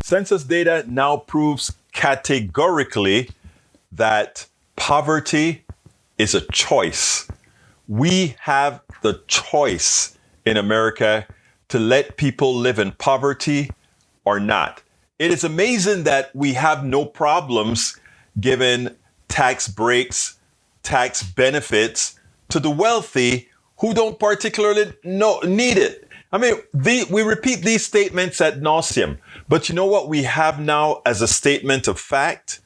Census data now proves categorically that poverty is a choice. We have the choice in America to let people live in poverty or not. It is amazing that we have no problems giving tax breaks, tax benefits to the wealthy who don't particularly need it. I mean, we repeat these statements ad nauseum, but you know what we have now as a statement of fact?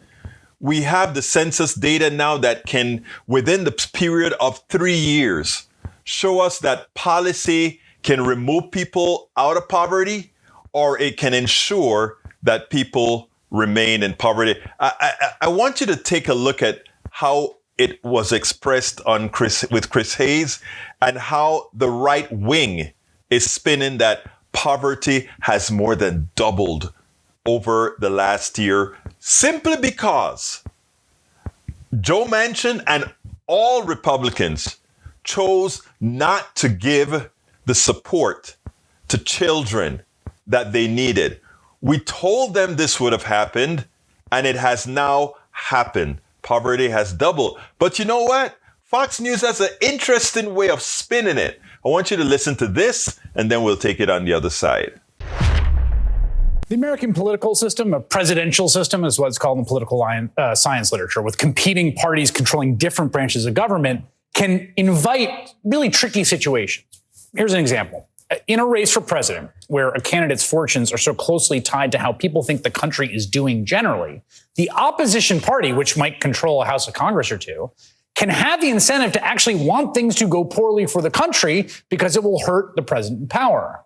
We have the census data now that can, within the period of 3 years, show us that policy can remove people out of poverty, or it can ensure that people remain in poverty. I want you to take a look at how it was expressed with Chris Hayes, and how the right wing is spinning that poverty has more than doubled over the last year, simply because Joe Manchin and all Republicans chose not to give the support to children that they needed. We told them this would have happened, and it has now happened. Poverty has doubled. But you know what? Fox News has an interesting way of spinning it. I want you to listen to this, and then we'll take it on the other side. The American political system, a presidential system, is what's called in political science literature, with competing parties controlling different branches of government, can invite really tricky situations. Here's an example. In a race for president, where a candidate's fortunes are so closely tied to how people think the country is doing generally, the opposition party, which might control a House of Congress or two, can have the incentive to actually want things to go poorly for the country because it will hurt the president in power.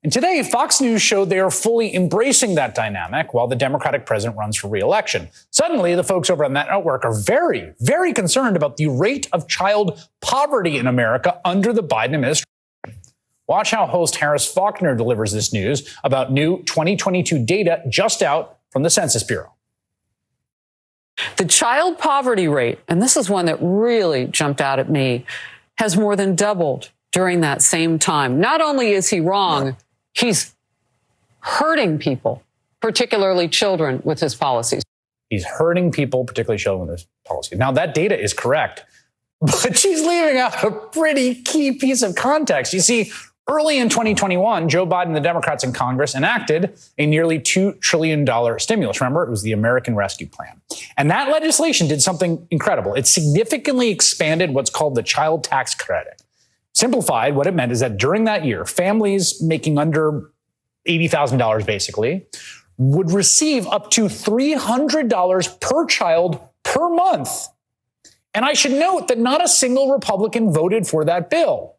And today, Fox News showed they are fully embracing that dynamic while the Democratic president runs for re-election. Suddenly, the folks over on that network are very, very concerned about the rate of child poverty in America under the Biden administration. Watch how host Harris Faulkner delivers this news about new 2022 data just out from the Census Bureau. The child poverty rate, and this is one that really jumped out at me, has more than doubled during that same time. Not only is he wrong, he's hurting people, particularly children, with his policies. He's hurting people, particularly children, with his policies. Now, that data is correct, but she's leaving out a pretty key piece of context. You see, early in 2021, Joe Biden and the Democrats in Congress enacted a nearly $2 trillion stimulus. Remember, it was the American Rescue Plan. And that legislation did something incredible. It significantly expanded what's called the child tax credit. Simplified, what it meant is that during that year, families making under $80,000 basically would receive up to $300 per child per month. And I should note that not a single Republican voted for that bill.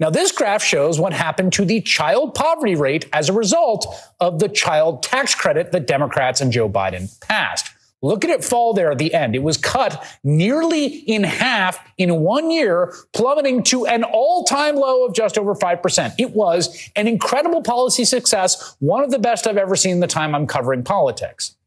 Now, this graph shows what happened to the child poverty rate as a result of the child tax credit that Democrats and Joe Biden passed. Look at it fall there at the end. It was cut nearly in half in 1 year, plummeting to an all-time low of just over 5%. It was an incredible policy success, one of the best I've ever seen in the time I'm covering politics.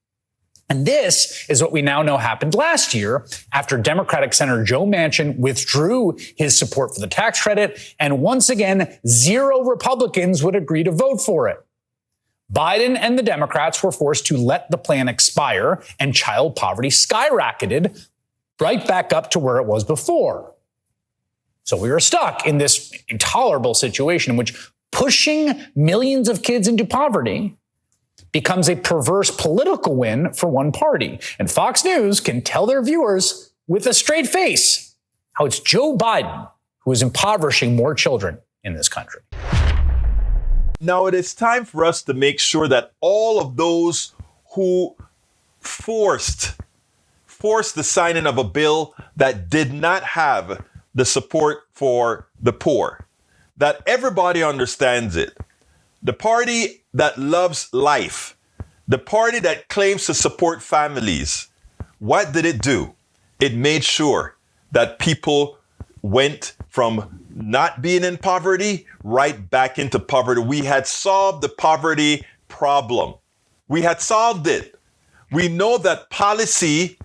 And this is what we now know happened last year after Democratic Senator Joe Manchin withdrew his support for the tax credit, and once again, 0 Republicans would agree to vote for it. Biden and the Democrats were forced to let the plan expire, and child poverty skyrocketed right back up to where it was before. So we were stuck in this intolerable situation in which pushing millions of kids into poverty becomes a perverse political win for one party. And Fox News can tell their viewers with a straight face how it's Joe Biden who is impoverishing more children in this country. Now it is time for us to make sure that all of those who forced the signing of a bill that did not have the support for the poor, that everybody understands it. The party that loves life, the party that claims to support families, what did it do? It made sure that people went from not being in poverty right back into poverty. We had solved the poverty problem. We had solved it. We know that policy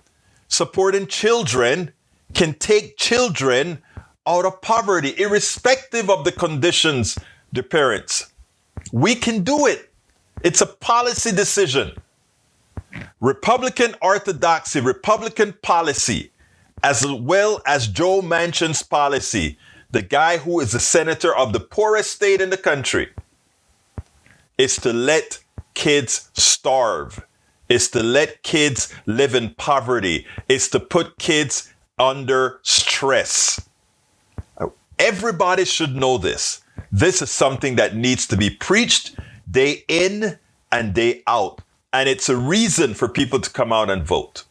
supporting children can take children out of poverty, irrespective of the conditions, the parents. We can do it. It's a policy decision. Republican orthodoxy, Republican policy, as well as Joe Manchin's policy, the guy who is the senator of the poorest state in the country, is to let kids starve, is to let kids live in poverty, is to put kids under stress. Everybody should know this. This is something that needs to be preached day in and day out. And it's a reason for people to come out and vote.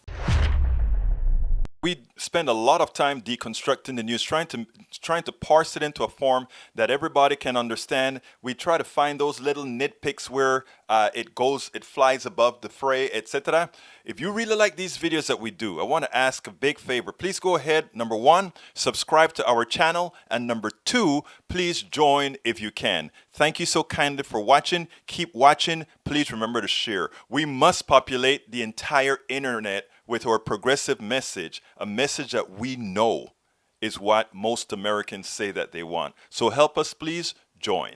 We spend a lot of time deconstructing the news, trying to parse it into a form that everybody can understand. We try to find those little nitpicks where it flies above the fray, etc. If you really like these videos that we do, I want to ask a big favor. Please go ahead, number one, subscribe to our channel, and number two, please join if you can. Thank you so kindly for watching. Keep watching. Please remember to share. We must populate the entire internet with our progressive message, a message that we know is what most Americans say that they want. So help us, please join.